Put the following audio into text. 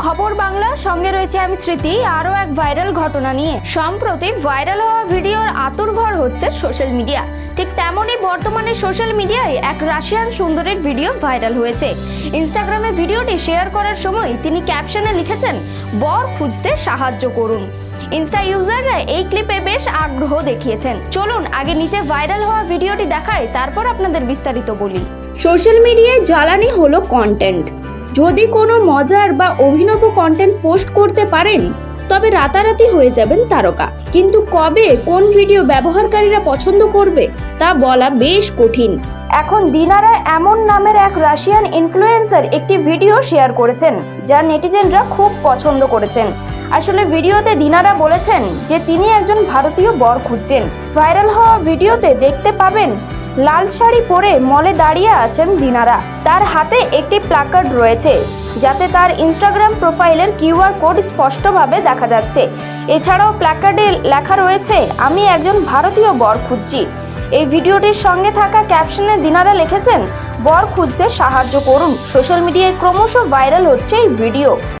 খবর বাংলার সঙ্গে রয়েছে আমি স্মৃতি। আরও এক ভাইরাল ঘটনা নিয়ে। সম্প্রতি ভাইরাল হওয়া ভিডিওর আঁতুড়ঘর হচ্ছে সোশ্যাল মিডিয়া। ঠিক তেমনই বর্তমানে সোশ্যাল মিডিয়ায় এক রাশিয়ান সুন্দরীর ভিডিও ভাইরাল হয়েছে। ইনস্টাগ্রামে ভিডিওটি শেয়ার করার সময় তিনি ক্যাপশনে লিখেছেন, বর খুঁজতে সাহায্য করুন। ইনস্টা ইউজাররা এই ক্লিপে বেশ আগ্রহ দেখিয়েছেন। চলুন আগে নিচে ভাইরাল হওয়া ভিডিওটি দেখাই, তারপর আপনাদের বিস্তারিত বলি। সোশ্যাল মিডিয়ায় জ্বালানি হলো কন্টেন্ট। যদি কোনো মজার বা অভিনব কন্টেন্ট পোস্ট করতে পারেন তবে রাতারাতি হয়ে যাবেন তারকা। কিন্তু কবে কোন ভিডিও ব্যবহারকারীরা পছন্দ করবে তা বলা বেশ কঠিন। এখন দিনারা এমন নামের এক রাশিয়ান ইনফ্লুয়েন্সার একটি ভিডিও শেয়ার করেছেন যা নেটিজেনরা খুব পছন্দ করেছেন। আসলে ভিডিওতে দিনারা বলেছেন যে তিনি একজন ভারতীয় বর খুঁজছেন। ভাইরাল হওয়া ভিডিওতে দেখতে পাবেন লাল শাড়ি পরে মলে দাঁড়িয়ে আছেন দিনারা। তার হাতে একটি প্ল্যাকার্ড রয়েছে যাতে তার ইনস্টাগ্রাম প্রোফাইলের কিউআর কোড স্পষ্টভাবে দেখা যাচ্ছে। এছাড়াও প্ল্যাকার্ডে লেখা রয়েছে, আমি একজন ভারতীয় বর খুঁজছি। এই ভিডিওটির সঙ্গে থাকা ক্যাপশনে দিনারা লিখেছেন, বর খুঁজতে সাহায্য করুন। সোশ্যাল মিডিয়ায় ক্রমশ ভাইরাল হচ্ছে এই ভিডিও।